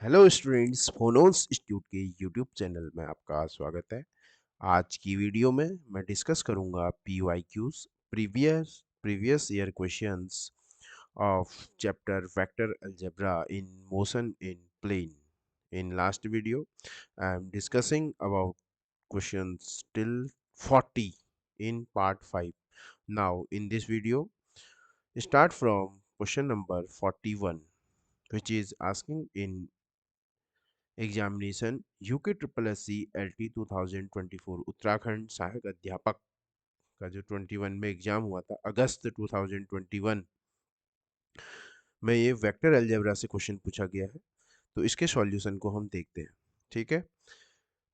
Hello students, फोनोन्स institute के YouTube channel में आपका स्वागत है। आज की वीडियो में मैं डिस्कस करूंगा PYQs, previous previous year questions of chapter vector algebra in motion in plane. In last video, I am discussing about questions till 40 in part 5. Now, in this video, start from question number 41, which is asking in examination UK triple S C L T 2024 Uttarakhand सहायक अध्यापक का जो 21 में exam हुआ था अगस्त 2021 में ये vector algebra से क्वेश्चन पूछा गया है। तो इसके सॉल्यूशन को हम देखते हैं। ठीक है,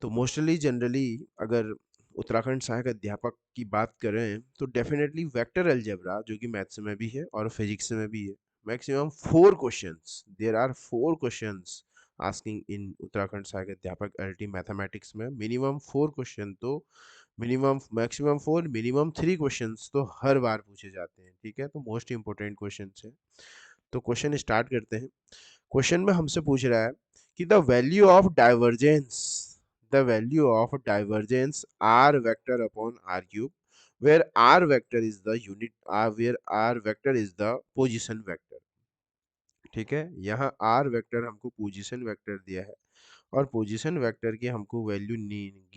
तो मोस्टली जनरली अगर उत्तराखंड सहायक अध्यापक की बात करें तो डेफिनेटली वेक्टर अलजेब्रा जो कि मैथ्स में भी है और फिजिक्स में भी है, maximum 4 questions, there are 4 questions asking in Uttarakhand सहायक अध्यापक एलटी मैथमेटिक्स में। मिनिमम 4 क्वेश्चन तो मिनिमम, मैक्सिमम 4, मिनिमम 3 क्वेश्चंस तो हर बार पूछे जाते हैं। ठीक है, तो मोस्ट इंपोर्टेंट क्वेश्चन है। तो क्वेश्चन स्टार्ट करते हैं। क्वेश्चन में हमसे पूछ रहा है कि the value of divergence r vector upon are cube where r vector is the unit where r vector is the position vector। ठीक है, यहाँ r वेक्टर हमको पोजीशन वेक्टर दिया है और पोजीशन वेक्टर की हमको वैल्यू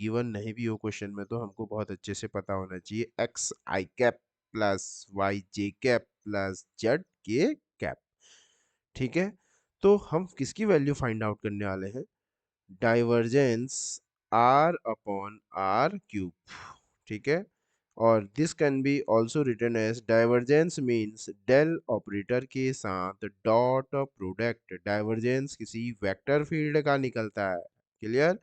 गिवन नहीं भी हो क्वेश्चन में तो हमको बहुत अच्छे से पता होना चाहिए x i cap plus y j cap plus z k cap. ठीक है, तो हम किसकी वैल्यू फाइंड आउट करने वाले हैं? Divergence r upon are cube. ठीक है, और this can be also written as divergence means del operator के साथ डॉट प्रोडक्ट। डाइवर्जेंस किसी वेक्टर फील्ड का निकलता है। क्लियर?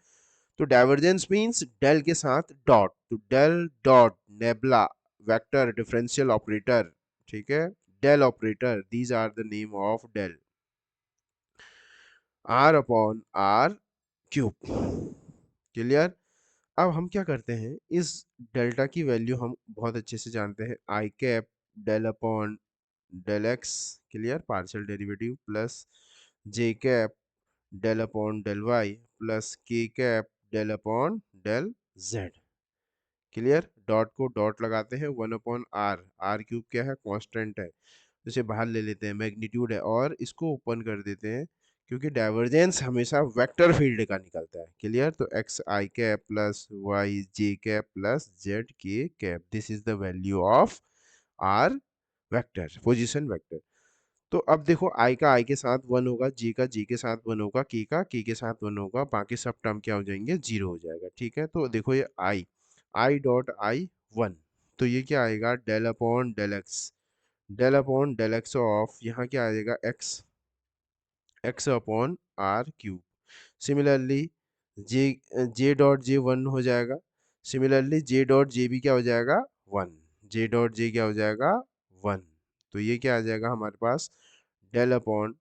तो डाइवर्जेंस मीन्स डेल के साथ डॉट, तो del dot nabla vector differential operator. ठीक है, del operator, these are the name of del, r upon are cube. Clear? अब हम क्या करते हैं, इस डेल्टा की वैल्यू हम बहुत अच्छे से जानते हैं, I cap del upon del x, clear, partial derivative, plus J cap del upon del Y plus K cap del upon del Z. Clear? Dot को डॉट लगाते हैं, 1/r, आर क्यूब क्या है? कांस्टेंट है, इसे बाहर ले लेते हैं, मैग्नीट्यूड है, और इसको ओपन कर देते हैं क्योंकि डाइवर्जेंस हमेशा वेक्टर फील्ड का निकलता है। क्लियर? तो x i cap plus y j cap plus z k cap, this is the value of r vector, position vector. तो अब देखो, आई का आई के साथ 1 होगा, जे का जे के साथ 1 होगा, के का के के साथ 1 होगा, बाकी सब टर्म क्या हो जाएंगे? 0 हो जाएगा। ठीक है, तो देखो ये आई डॉट आई 1, तो ये क्या आएगा? Del upon del x, del upon del x of यहाँ क्या आ जाएगा? X, x upon are cube. Similarly j j dot j 1 हो जाएगा, सिमिलरली जे डॉट जे भी क्या हो जाएगा? 1, जे डॉट जे क्या हो जाएगा? 1। तो ये क्या आ जाएगा हमारे पास? Del upon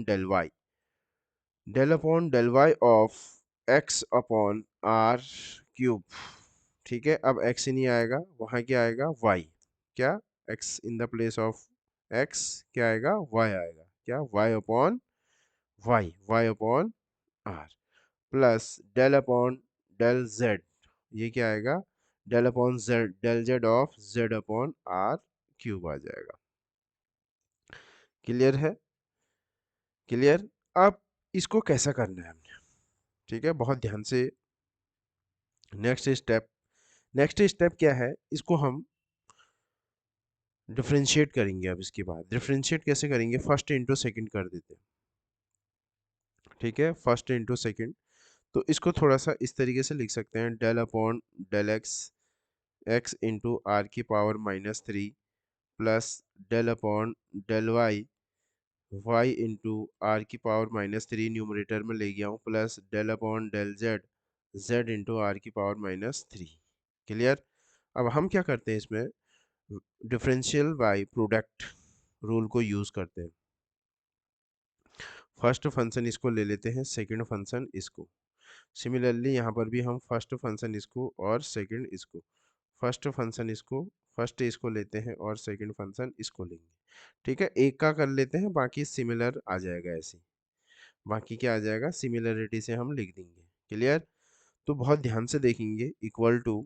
del Y, del upon del Y of X upon are cube. ठीक है, अब एक्स नहीं आएगा, वहाँ क्या आएगा? वाई। क्या? X in the place of x क्या आएगा? वाई आएगा। क्या? Y upon y, y upon r, plus del upon del z, ये क्या आएगा? Del upon z, del z of z upon are cube आ जाएगा। क्लियर है? क्लियर? अब इसको कैसा करना है हमने? ठीक है, बहुत ध्यान से। नेक्स्ट स्टेप क्या है? इसको हम डिफ्रेंशिएट करेंगे। अब इसके बाद डिफ्रेंशिएट कैसे करेंगे? फर्स्ट इंटू सेकंड कर देते हैं। ठीक है, फर्स्ट इंटू सेकंड, तो इसको थोड़ा सा इस तरीके से लिख सकते हैं, del upon del x, x into r की power -3 plus del upon del y, y into r की पावर -3 न्यूमरेटर में ले गया हूँ, plus del upon del z, z into r की पावर -3। क्लियर? अब हम क्या करते हैं इसमें? डिफरेंशियल बाय प्रोडक्ट रूल को यूज करते हैं। फर्स्ट फंक्शन इसको ले लेते हैं, सेकंड फंक्शन इसको। सिमिलरली यहाँ पर भी हम फर्स्ट फंक्शन इसको और सेकंड इसको, फर्स्ट फंक्शन इसको, फर्स्ट इसको लेते हैं और सेकंड फंक्शन इसको लेंगे। ठीक है, एक का कर लेते हैं, बाकी सिमिलर आ जाएगा ऐसे। बाकी क्या आ जाएगा, सिमिलरिटी से हम लिख देंगे। क्लियर? तो बहुत ध्यान से देखेंगे। Equal to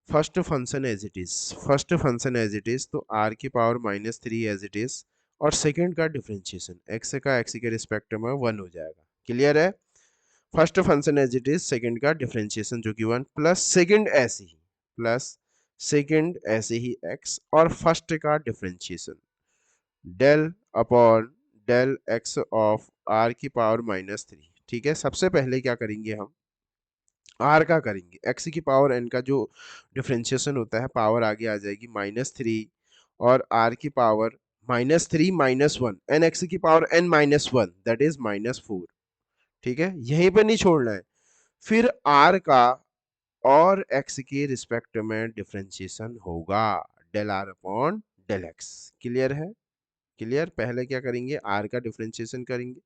first function as it is, first function as it is, तो आर की पावर -3 एज इट इज, और सेकंड का डिफरेंशिएशन एक्स का एक्स के रिस्पेक्ट में 1 हो जाएगा। क्लियर है? First function as it is, second का डिफरेंशिएशन जो कि 1, प्लस सेकंड ऐसे ही, प्लस सेकंड ऐसे ही एक्स, और फर्स्ट का differentiation del upon del x of r की पावर -3। ठीक है, सबसे पहले क्या करेंगे हम, आर का करेंगे। एक्स की पावर एन का जो डिफ्रेंशिएशन होता है, पावर आगे आ जाएगी -3, और आर की पावर -3 -1, एन एक्स की पावर n -1, दैट इज -4। ठीक है, यहीं पे नहीं छोड़ना है। फिर आर का और एक्स के रिस्पेक्ट में डिफ्रेंशिएशन होगा, del r upon del x. Clear है? क्लियर? पहले क्या करेंगे, आर का डिफरेंशिएशन करेंगे,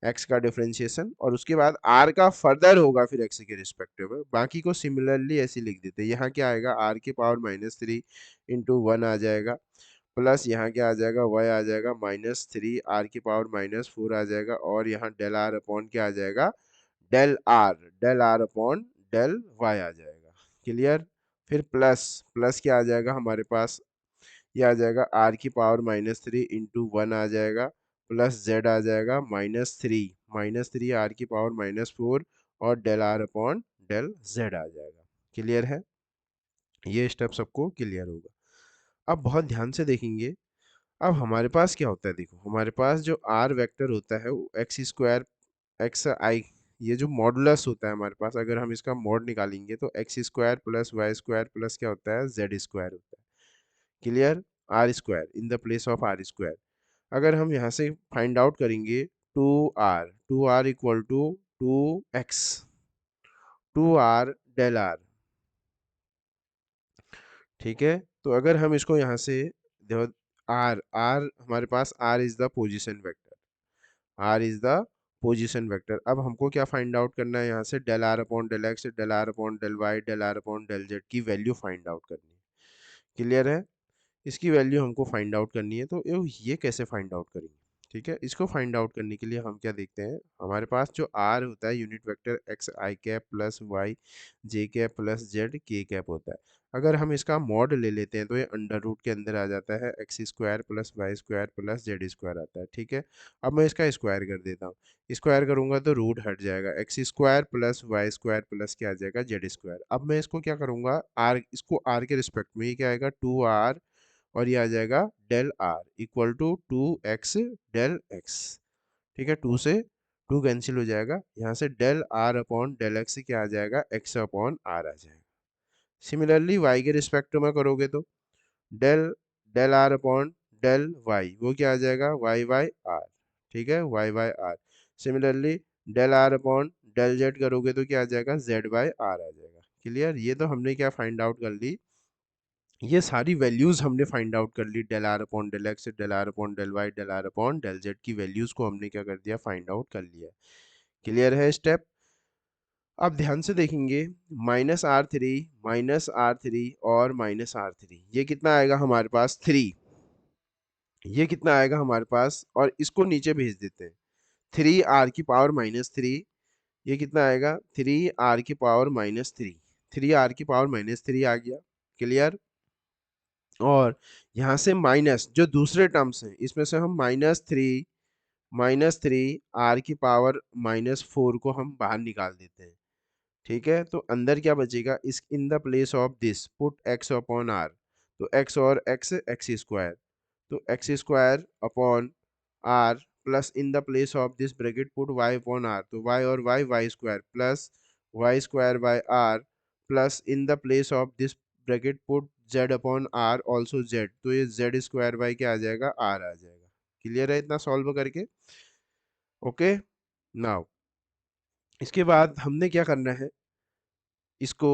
एक्स का डिफरेंशिएशन, और उसके बाद आर का फर्दर होगा फिर एक्स के रिस्पेक्टिव में। बाकी को सिमिलरली ऐसे लिख देते हैं। यहाँ क्या आएगा, आर की पावर -3 इंटू 1 आ जाएगा, प्लस यहाँ क्या आ जाएगा, y आ जाएगा -3, आर की पावर -4 आ जाएगा, और यहाँ डेल आर अपॉन क्या आ जाएगा, del r upon del y आ जाएगा। क्लियर? फिर प्लस, प्लस क्या आ जाएगा हमारे पास, ये आ जाएगा आर की पावर -3 इंटू 1 आ जाएगा, प्लस जेड आ जाएगा -3 आर की पावर -4, और del r upon del z आ जाएगा। क्लियर है? ये स्टेप सबको क्लियर होगा। अब बहुत ध्यान से देखेंगे। अब हमारे पास क्या होता है, देखो हमारे पास जो आर वेक्टर होता है वो एक्स स्क्वायर एक्स आई, ये जो मॉडुलस होता है हमारे पास, अगर हम इसका मॉड निकालेंगे तो x square plus y square plus क्या होता है, जेड स्क्वायर होता है। Clear? R square in the place of r square. अगर हम यहाँ से फाइंड आउट करेंगे, 2r equal to 2x, 2r del are. ठीक है, तो अगर हम इसको यहाँ से देखो, आर आर हमारे पास, r is the position vector, r is the position vector. अब हमको क्या फाइंड आउट करना है, यहाँ से del r upon del x, del r upon del Y, del r upon del z की वैल्यू फाइंड आउट करनी है। क्लियर है? इसकी वैल्यू हमको फाइंड आउट करनी है। तो ये कैसे फाइंड आउट करेंगे? ठीक है, इसको फाइंड आउट करने के लिए हम क्या देखते हैं, हमारे पास जो आर होता है unit vector x i cap plus y j cap plus z k cap होता है। अगर हम इसका मॉड ले लेते हैं तो ये अंडर रूट के अंदर आ जाता है, x square plus y square plus z square आता है। ठीक है, अब मैं इसका स्क्वायर कर देता हूँ। स्क्वायर करूंगा तो रूट हट जाएगा, x square plus y square plus क्या आ जाएगा, जेड स्क्वायर। अब मैं इसको क्या करूंगा, आर, इसको आर के रिस्पेक्ट में, ये क्या आएगा 2r, और ये आ जाएगा del r equal to 2x del x. ठीक है, 2 से 2 कैंसिल हो जाएगा, यहाँ से del r upon del x क्या आ जाएगा, x अपॉन आर आ जाएगा। सिमिलरली y के रिस्पेक्ट में करोगे तो del del r upon del y, वो क्या आ जाएगा, y बाई आर। ठीक है, y by r. Similarly del r upon del z करोगे तो क्या आ जाएगा, z बाई आर आ जाएगा। क्लियर? ये तो हमने क्या फाइंड आउट कर ली, ये सारी वैल्यूज हमने फाइंड आउट कर ली, del r upon del x, del r upon del Y, del r upon del z की वैल्यूज को हमने क्या कर दिया, फाइंड आउट कर लिया। क्लियर है स्टेप? अब ध्यान से देखेंगे, -r3 -r3 और -r3, ये कितना आएगा हमारे पास, 3। ये कितना आएगा हमारे पास, और इसको नीचे भेज देते हैं, 3r की पावर -3, ये कितना आएगा, 3r की पावर -3, 3r की पावर -3 आ गया। क्लियर? और यहाँ से माइनस जो दूसरे टर्म्स हैं, इसमें से हम -3 आर की पावर -4 को हम बाहर निकाल देते हैं। ठीक है, तो अंदर क्या बचेगा, इस in the place of this put x upon r, तो x और x, एक्स स्क्वायर, तो x square upon r, plus in the place of this bracket put y upon r, तो y और y square, plus y square by r, plus in the place of this bracket put z upon r also z, तो ये z square by क्या आ जाएगा, r आ जाएगा। Clear है इतना सॉल्व करके? ओके, नाउ इसके बाद हमने क्या करना है, इसको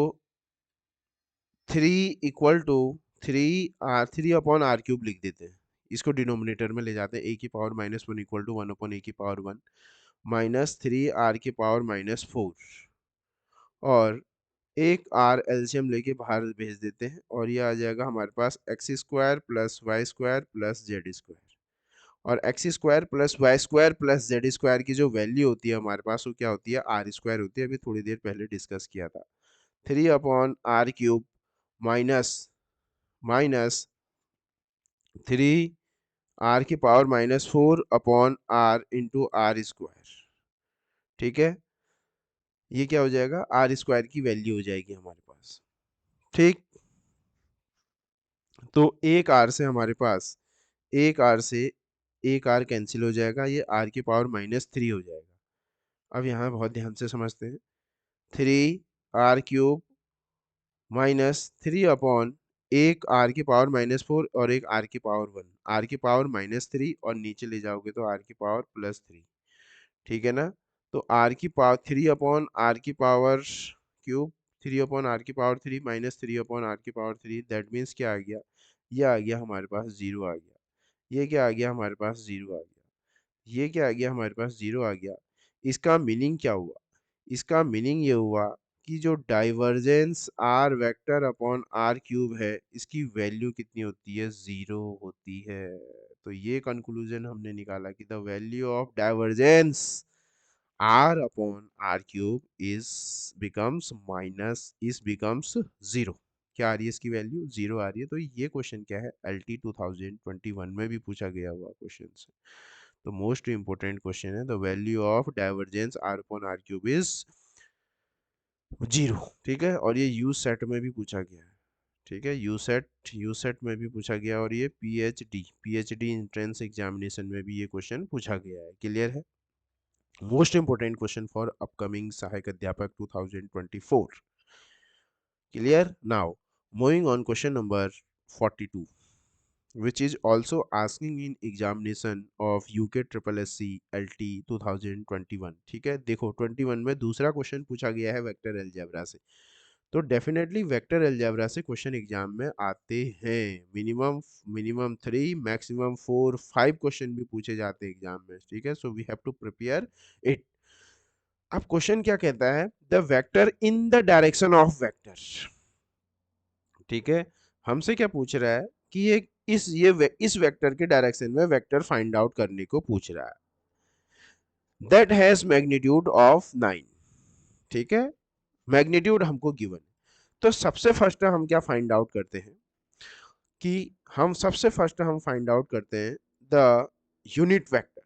3 इक्वल टू 3 अपॉन r³ लिख देते हैं। इसको डिनोमिनेटर में ले जाते हैं, a की power -1 equal to 1 upon a की पावर 1 -3r की पावर -4, और एक r एलसीएम लेके बाहर भेज देते हैं, और ये आ जाएगा हमारे पास x square plus y square plus z square. और x square plus y square plus z square की जो वैल्यू होती है हमारे पास वो क्या होती है, आर स्क्वायर होती है। अभी थोड़ी देर पहले डिस्कस किया था। 3/r³ minus minus 3r⁻⁴/r into r square. ठीक है, ये क्या हो जाएगा, आर स्क्वायर की वैल्यू हो जाएगी हमारे पास। ठीक, तो एक आर से हमारे पास, एक आर से एक आर कैंसिल हो जाएगा, ये r⁻³ हो जाएगा। अब यहाँ बहुत ध्यान से समझते हैं। 3r³ माइनस 3 एक r⁻⁴ और एक r⁻1, r⁻³ और नीचे ले जाओगे तो r⁻+3। ठीक है ना, तो r⁻3/r⁻³ 3/r⁻³ minus 3/r⁻3, that means क्या आ गया, ये आ गया हमारे पास 0 आ गया। ये क्या आ गया हमारे पास, 0 आ गया। ये क्या आ गया हमारे पास, 0 आ गया। इसका मीनिंग क्या हुआ, इसका मीनिंग ये हुआ कि जो divergence r vector upon are cube है, इसकी वैल्यू कितनी होती है, 0 होती है। तो ये कंक्लूजन हमने निकाला कि the value of divergence r upon are cube becomes 0। क्या आ रही है इसकी वैल्यू, 0 आ रही है। तो ये क्वेश्चन क्या है, LT 2021 में भी पूछा गया हुआ क्वेश्चन है। तो मोस्ट इंपोर्टेंट क्वेश्चन है, the value of divergence r upon are cube is 0। ठीक है, और ये यू सेट में भी पूछा गया है। ठीक है, यू सेट में भी पूछा गया, और ये पीएचडी एंट्रेंस एग्जामिनेशन में भी ये क्वेश्चन पूछा गया है। क्लियर है, most important question for upcoming सहायक अध्यापक 2024। Clear, now moving on question number 42, which is also asking in examination of UK SSSC LT 2021। ठीक है, देखो 21 में दूसरा क्वेश्चन पूछा गया है वेक्टर अलजेब्रा से। तो डेफिनेटली वेक्टर अलजेब्रा से क्वेश्चन एग्जाम में आते हैं। मिनिमम 3, मैक्सिमम 4, 5 क्वेश्चन भी पूछे जाते हैं एग्जाम में। ठीक है, so we have to prepare it. अब क्वेश्चन क्या कहता है, the vector in the direction of vector. ठीक है, हमसे क्या पूछ रहा है कि ये इस वेक्टर के डायरेक्शन में वेक्टर फाइंड आउट करने को पूछ रहा है। That has magnitude of 9। ठीक है, मैग्नीट्यूड हमको गिवन। तो सबसे फर्स्ट हम क्या फाइंड आउट करते हैं कि हम फाइंड आउट करते हैं द यूनिट वेक्टर,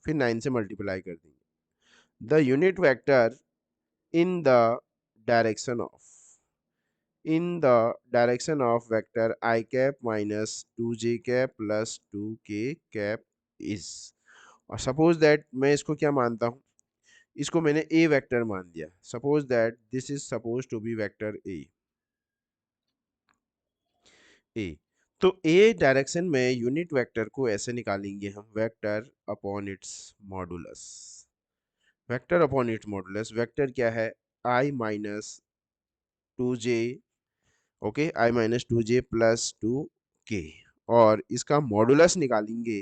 फिर 9 से मल्टीप्लाई कर देंगे। The unit vector in the direction of vector I cap minus 2j cap plus 2k cap is. और सपोज दैट मैं इसको क्या मानता हूं, इसको मैंने a वेक्टर मान दिया। Suppose that this is suppose to be vector a। तो a डायरेक्शन में यूनिट वेक्टर को ऐसे निकालेंगे हम, vector upon its modulus. Vector क्या है, i minus 2j, okay, i-2j plus 2k, और इसका मॉडुलस निकालेंगे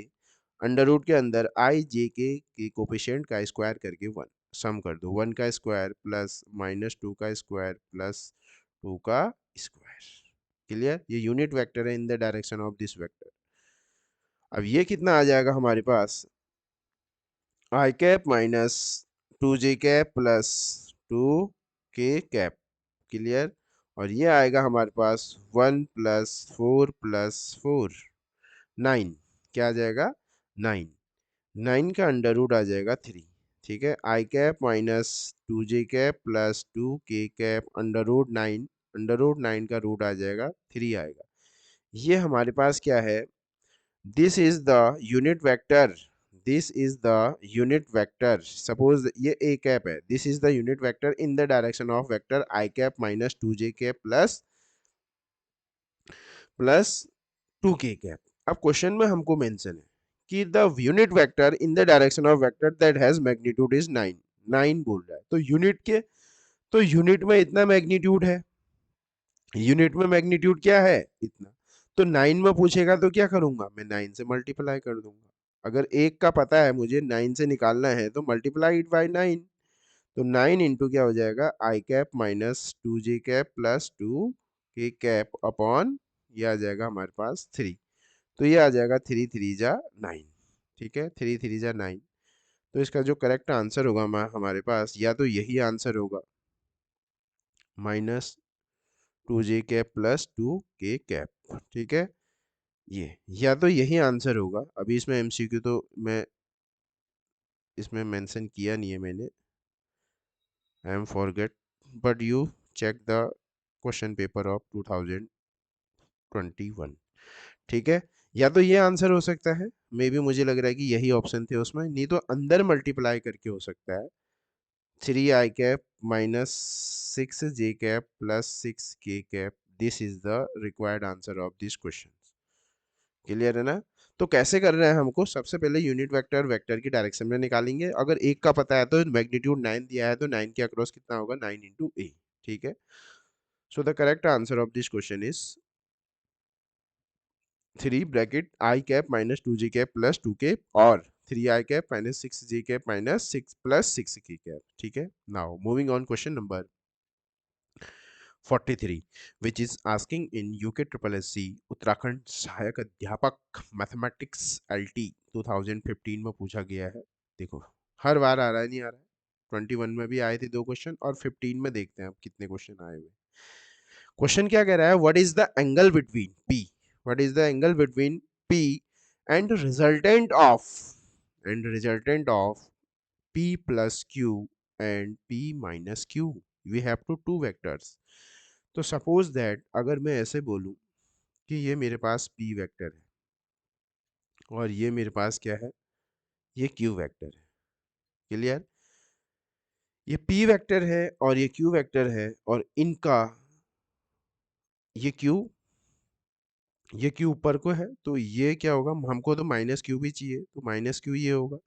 अंडर रूट के अंदर आई जे के कोफिशिएंट का स्क्वायर करके 1 सम कर दो। 1 का स्क्वायर प्लस -2 का स्क्वायर प्लस 2 का स्क्वायर। क्लियर, ये यूनिट वेक्टर है in the direction of this vector. अब ये कितना आ जाएगा हमारे पास, i cap minus 2j cap plus 2k cap. Clear, और ये आएगा हमारे पास 1 प्लस 4 प्लस 4 9। क्या आ जाएगा, 9। 9 का अंडर रूट आ जाएगा 3। ठीक है, i cap minus 2j cap plus 2k cap under root 9 का रूट आ जाएगा 3 आएगा। ये हमारे पास क्या है, this is the unit vector, suppose ये a कैप है, this is the unit vector in the direction of vector I cap minus 2j cap plus 2k cap. अब क्वेश्चन में हमको मेंशन है कि the unit vector in the direction of vector that has magnitude is 9। 9 बोल रहा है, तो unit में इतना मैग्नीट्यूड है, यूनिट में मैग्नीट्यूड क्या है, इतना। तो 9 में पूछेगा तो क्या करूंगा, मैं 9 से मल्टीप्लाई कर दूंगा। अगर एक का पता है मुझे 9 से निकालना है तो मल्टीप्लाई इट बाई 9। तो 9 इंटू क्या हो जाएगा, i cap minus 2j cap plus 2k cap upon, ये आ जाएगा हमारे पास 3। तो ये आ जाएगा 3 3 जा 9। ठीक है, 3 3 जा 9। तो इसका जो करेक्ट आंसर होगा हमारे पास, या तो यही आंसर होगा, -2j cap plus 2k cap. ठीक है, ये या तो यही आंसर होगा। अभी इसमें एमसीक्यू तो मैं इसमें मेंशन किया नहीं है मैंने, I am forget, but you check the question paper of 2021। ठीक है, या तो ये आंसर हो सकता है, मे बी मुझे लग रहा है कि यही ऑप्शन थे उसमें, नहीं तो अंदर मल्टीप्लाई करके हो सकता है, 3i cap minus 6j cap plus 6k cap. This is the required answer of this question. Clear है ना? तो कैसे कर रहे हैं हमको, सबसे पहले यूनिट वेक्टर वेक्टर की डायरेक्शन में निकालेंगे। अगर एक का पता है तो मैग्नीट्यूड 9 दिया है, तो 9 के अक्रॉस कितना होगा, 9 × a। ठीक है, so the correct answer of this question is 3 bracket i cap minus 2j cap plus 2k, और 3i cap minus 6j cap minus 6 plus 6k cap. ठीक है, now moving on question number 43, which is asking in UK Triple SC Uttarakhand सहायक अध्यापक mathematics LT 2015 में पूछा गया है। देखो, हर बार आ रहा है, नहीं आ रहा है, 21 में भी आए थे 2 क्वेश्चन, और 15 में देखते हैं अब कितने क्वेश्चन आए हुए। क्वेश्चन क्या कह रहा है, what is the angle between P, what is the angle between P and resultant of P plus Q and P minus Q, we have to two vectors। तो सपोज दैट अगर मैं ऐसे बोलूं कि ये मेरे पास P वेक्टर है और ये मेरे पास क्या है, ये Q वेक्टर है। क्लियर? ये P वेक्टर है और ये Q वेक्टर है, और इनका ये Q ऊपर को है, तो ये क्या होगा, हमको तो माइनस क्यू भी चाहिए, तो माइनस क्यू ये होगा।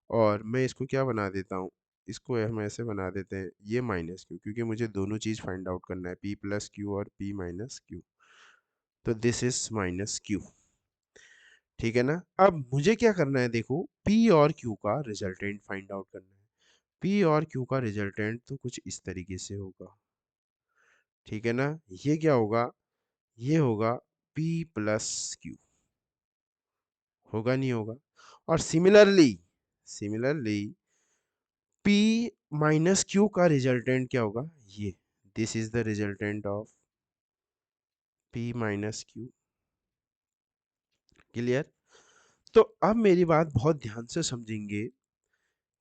और मैं इसको क्या बना देता हूँ, इसको हम ऐसे बना देते हैं, ये माइनस क्यू, क्योंकि मुझे दोनों चीज़ फाइंड आउट करना है, P प्लस क्यू और P माइनस क्यू। तो दिस इज माइनस क्यू। ठीक है ना? अब मुझे क्या करना है, देखो, P और Q का रिजल्टेंट फाइंड आउट करना है। P और Q का रिजल्टेंट तो कुछ इस तरीके से होगा। ठीक है ना? ये क्या होगा, ये होगा P प्लस क्यू, होगा नहीं होगा? और सिमिलरली P माइनस क्यू का रिजल्टेंट क्या होगा, ये, this is the resultant of P minus Q. Clear? तो अब मेरी बात बहुत ध्यान से समझेंगे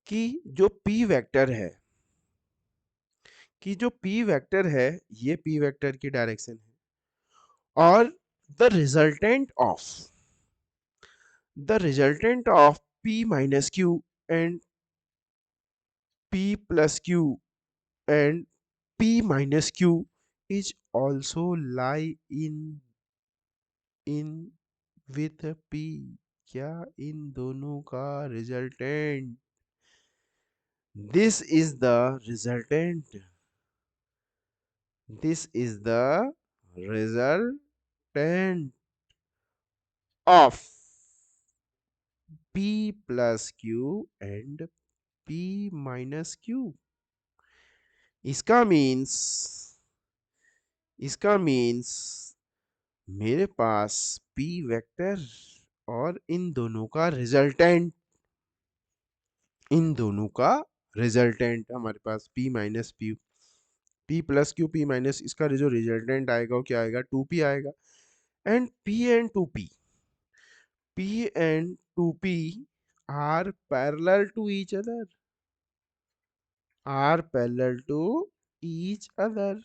कि जो P वेक्टर है, कि जो P वेक्टर है, ये P वेक्टर की डायरेक्शन है, और the resultant of P minus Q and P plus Q and P minus Q is also lie in with P। क्या इन दोनों का resultant, this is the resultant, this is the resultant of P plus Q and P minus Q। इसका means इसका means मेरे पास P vector और इन दोनों का resultant हमारे पास P minus P plus Q P minus, इसका जो रिजल्टेंट आएगा वो क्या आएगा, 2P आएगा। And P and 2P are parallel to each other, are parallel to each other.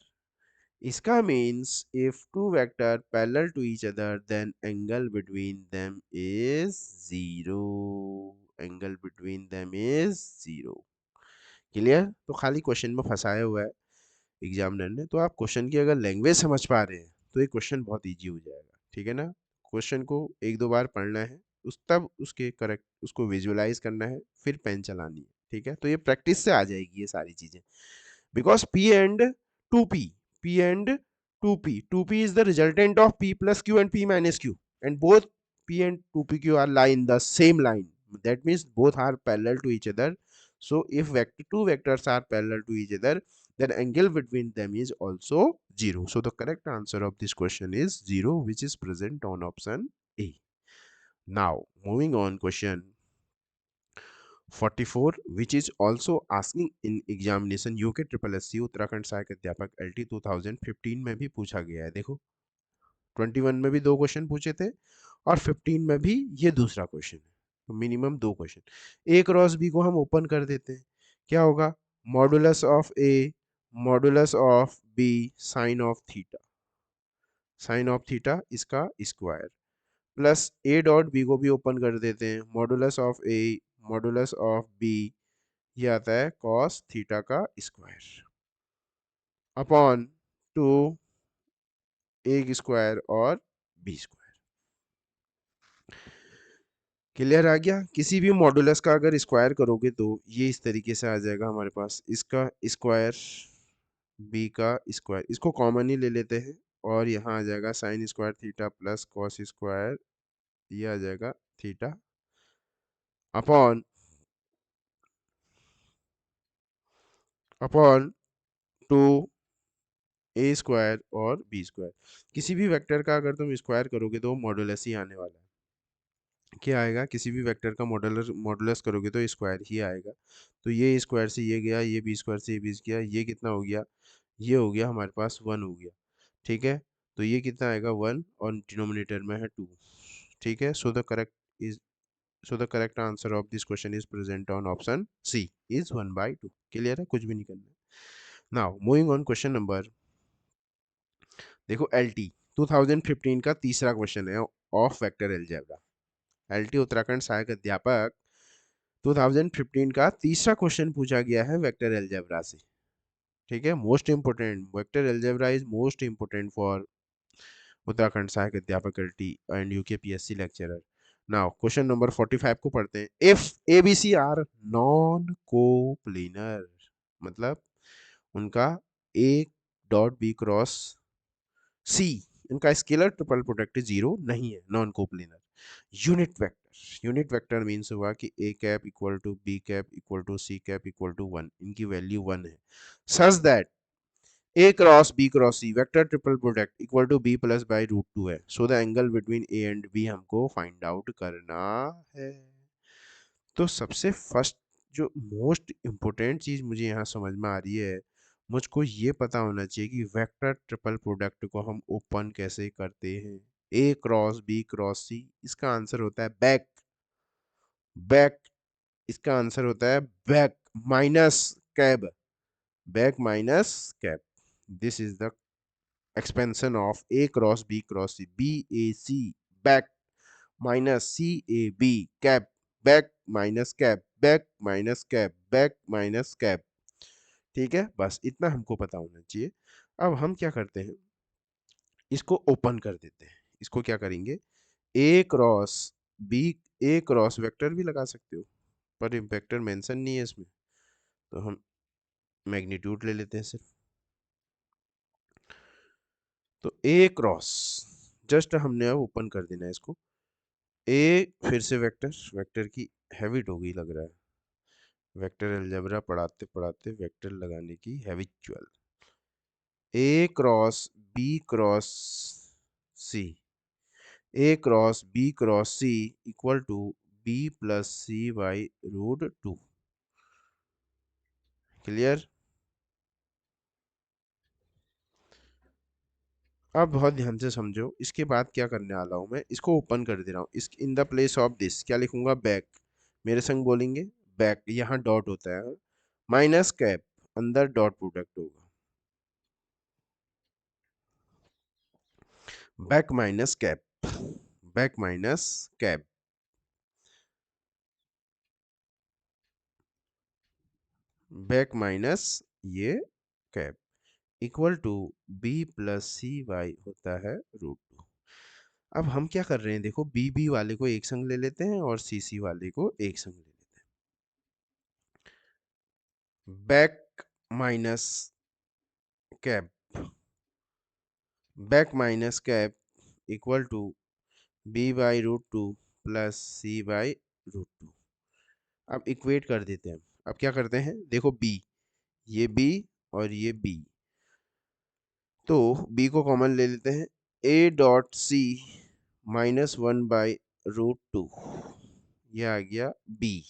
इसका means if two vector parallel to each other, then angle between them is zero, angle between them is zero। Clear? तो खाली question में फंसाया हुआ है examiner ने, तो आप क्वेश्चन की अगर लैंग्वेज समझ पा रहे हैं तो ये क्वेश्चन बहुत इजी हो जाएगा। ठीक है ना? क्वेश्चन को एक दो बार पढ़ना है, तब उसके करेक्ट उसको विजुअलाइज करना है, फिर पेन चलानी है। ठीक है, तो ये प्रैक्टिस से आ जाएगी ये सारी चीजें। Because P and 2P is the resultant of P plus Q and P minus Q, and both P and 2PQ are lie in the same line. That means both are parallel to each other. So if two vectors are parallel to each other, then angle between them is also zero. So the correct answer of this question is 0, which is present on option A. Now moving on question 44 which is also asking in examination UK triple S C Uttarakhand सहायक अध्यापक LT 2015 में भी पूछा गया है। देखो 21 में भी 2 क्वेश्चन पूछे थे और 15 में भी ये दूसरा क्वेश्चन है, तो minimum 2 question. A cross b को हम ओपन कर देते हैं, क्या होगा, modulus of A modulus of b sine of theta, sine of theta इसका square, plus a dot b को भी ओपन कर देते हैं, modulus of A modulus of b, ये आता है कॉस थीटा का स्क्वायर अपॉन 2 ए स्क्वायर और बी स्क्वायर। क्लियर आ गया। किसी भी मॉडुलस का अगर स्क्वायर करोगे तो ये इस तरीके से आ जाएगा हमारे पास, इसका स्क्वायर बी का स्क्वायर, इसको कॉमन ही ले लेते हैं और यहाँ आ जाएगा sine square theta plus cos square, ये आ जाएगा theta upon upon 2 a square और बी स्क्वायर। किसी भी वेक्टर का अगर तुम स्क्वायर करोगे तो मॉडुलस ही आने वाला है। क्या आएगा, किसी भी वेक्टर का मॉडुलस मॉडुलस करोगे तो स्क्वायर ही आएगा। तो ये स्क्वायर से ये गया, ये बी स्क्वायर से ये बी गया, ये कितना हो गया, ये हो गया हमारे पास 1 हो गया। ठीक है, तो ये कितना आएगा 1 और डिनोमिनेटर में है 2। ठीक है, so the correct is so the correct answer of this question is present on option C is 1/2। Clear है, कुछ भी नहीं करना है। Now moving on question number, देखो LT 2015 का तीसरा क्वेश्चन है of vector algebra. LT Uttarakhand सहायक अध्यापक 2015 का तीसरा क्वेश्चन पूछा गया है वेक्टर अलजेब्रा से। ठीक है, most important, vector algebra is most important for Uttarakhand सहायक अध्यापक LT and UK PSC lecturer. Now question number 45 को पढ़ते हैं। If ABC are non coplanar, मतलब उनका A dot B cross C, इनका स्केलर ट्रिपल प्रोडक्ट 0 नहीं है, non coplanar. Unit vector means हुआ कि A cap equal to B cap equal to C cap equal to 1, इनकी वैल्यू 1 है, सच that A cross B cross C vector triple product equal to B plus by root 2 है। So the angle between A and B हमको find out करना है। तो सबसे first जो most important चीज मुझे यहाँ समझ में आ रही है, मुझको ये पता होना चाहिए कि वेक्टर ट्रिपल प्रोडक्ट को हम ओपन कैसे करते हैं। A cross B cross C, इसका आंसर होता है बैक, बैक, इसका आंसर होता है back minus cab, back minus cab. This is the expansion of A cross B cross C, BAC back minus CAB cap, back minus cap, back minus cap, back minus cap। ठीक है, बस इतना हमको पता होना चाहिए। अब हम क्या करते हैं, इसको ओपन कर देते हैं। इसको क्या करेंगे, A cross B, A cross vector भी लगा सकते हो पर वेक्टर मेंशन नहीं है इसमें, तो हम मैग्नीट्यूड ले लेते हैं सिर्फ। तो A क्रॉस, जस्ट हमने अब ओपन कर देना है इसको। ए फिर से वेक्टर, वेक्टर की हैबिट हो गई लग रहा है, वेक्टर अलजेब्रा पढ़ाते पढ़ाते वेक्टर लगाने की habitual. A cross b cross c, a cross b cross c equal to b plus c by root 2। Clear. अब बहुत ध्यान से समझो, इसके बाद क्या करने वाला हूं मैं, इसको ओपन कर दे रहा हूँ। इस in the place of this क्या लिखूंगा, बैक, मेरे संग बोलेंगे बैक, यहाँ डॉट होता है, माइनस कैप, अंदर डॉट प्रोडक्ट होगा, back minus cap, back minus cap, back minus ये cap equal to b plus c y होता है रूट 2। अब हम क्या कर रहे हैं, देखो बी बी वाले को एक संग ले लेते हैं और सी सी वाले को एक संग ले लेते हैं। Back minus cap, back minus cap equal to b by root 2 plus c by root 2। अब इक्वेट कर देते हैं। अब क्या करते हैं, देखो बी, ये बी और ये बी, तो b को कॉमन ले लेते हैं, a dot c minus 1 by root 2, ये आ गया बी,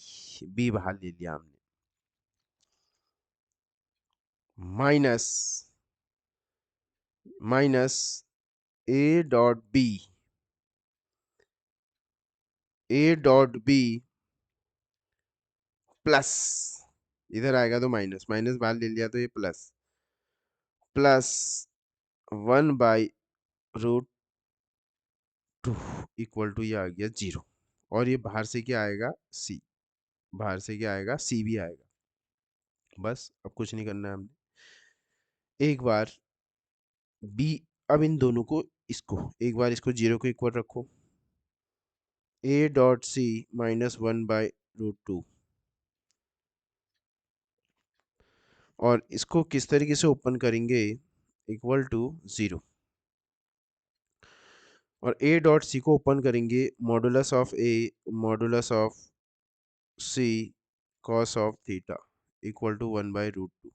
बी बाहर ले लिया हमने, minus minus a dot b, a dot b plus, इधर आएगा तो माइनस, माइनस बाहर ले लिया तो ये प्लस, प्लस 1/√2 इक्वल टू ये आ गया 0। और ये बाहर से क्या आएगा, सी, बाहर से क्या आएगा, सी भी आएगा। बस अब कुछ नहीं करना है हमने, एक बार बी, अब इन दोनों को, इसको एक बार इसको 0 को इक्वल रखो, ए डॉट सी -1/√2, और इसको किस तरीके से ओपन करेंगे, इक्वल टू 0, और ए डॉट सी को ओपन करेंगे modulus of A modulus of C cos of theta equal to 1/√2।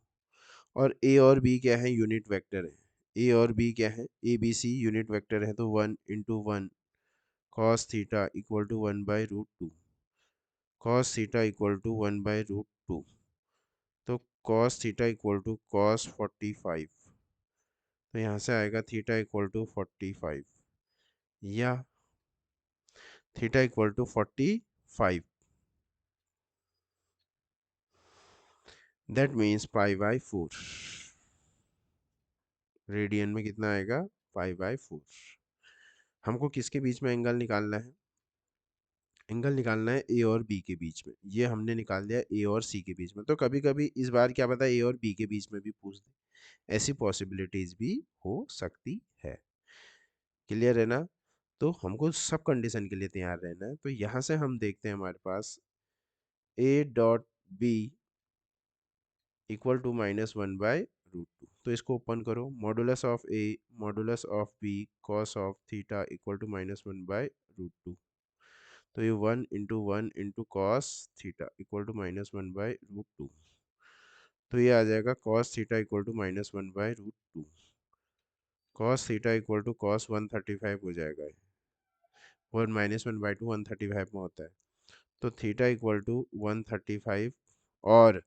और ए और बी क्या है, यूनिट वेक्टर है, ए और बी क्या है, A B C unit vector है, तो 1 × 1 cos theta equal to 1/√2, cos theta equal to 1/√2, तो cos theta equal to cos 45, तो यहाँ से आएगा थीटा इक्वल टू 45, या theta equal to 45, that means π/4, radian में कितना आएगा, π/4। हमको किसके बीच में एंगल निकालना है, एंगल निकालना है ए और बी के बीच में, ये हमने निकाल दिया ए और सी के बीच में। तो कभी कभी इस बार क्या पता ए और बी के बीच में भी पूछ दे, ऐसी पॉसिबिलिटीज भी हो सकती है। क्लियर है ना, तो हमको सब कंडीशन के लिए तैयार रहना है। तो यहाँ से हम देखते हैं हमारे पास a dot b equal to -1/√2, तो इसको ओपन करो, modulus of A modulus of b cos of theta equal to -1/√2, तो ये 1 × 1 × कॉस थीटा इक्वल टू -1/√2, तो ये आ जाएगा cos theta equal to -1/√2, cos theta equal to cos 135 हो जाएगा, और -1/2 135 में होता है, तो थीटा इक्वल टू 135 और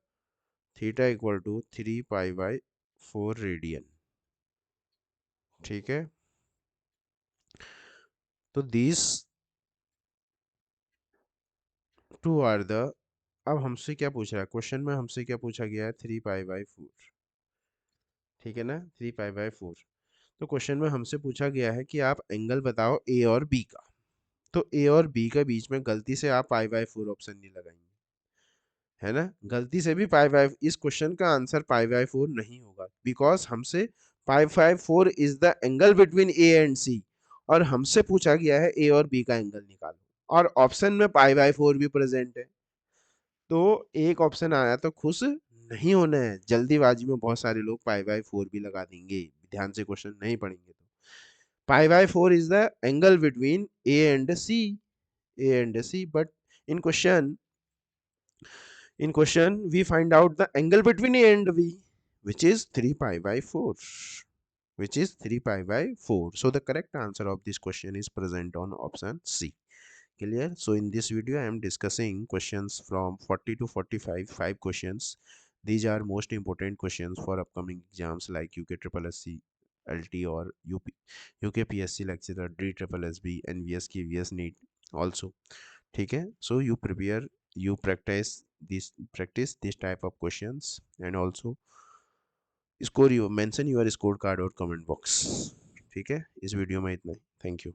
थीटा इक्वल टू 3π/4 रेडियन। ठीक है, तो दिस टू आर द, अब हमसे क्या पूछ रहा है क्वेश्चन में, हमसे क्या पूछा गया है, 3π/4, ठीक है ना, 3π/4। तो क्वेश्चन में हमसे पूछा गया है कि आप एंगल बताओ ए और बी का, तो ए और बी के बीच में गलती से आप π/4 ऑप्शन नहीं लगाएंगे, है ना, गलती से भी इस क्वेश्चन का आंसर π/4 नहीं होगा, बिकॉज हमसे π/4 is the angle between a and c, और हमसे पूछा गया है ए और बी का एंगल निकालो, और ऑप्शन में π/4 भी प्रेजेंट है। तो एक ऑप्शन आया तो खुश नहीं होना है, जल्दीबाजी में बहुत सारे लोग π/4 भी लगा देंगे, ध्यान से क्वेश्चन नहीं पढ़ेंगे तो। π/4 is the angle between A and C, A and C, but in question we find out the angle between A and B, which is 3π/4, which is 3π/4. So the correct answer of this question is present on option C. Clear? So in this video I am discussing questions from 40 to 45, 5 questions. These are most important questions for upcoming exams like UKSSC, LT or UKPSC lecturer, DSSB, NVS, KVS, NEET also. ठीक है, so you prepare, you practice this type of questions, and also score, you mention your scorecard और comment box. ठीक है, इस video में इतना ही, thank you.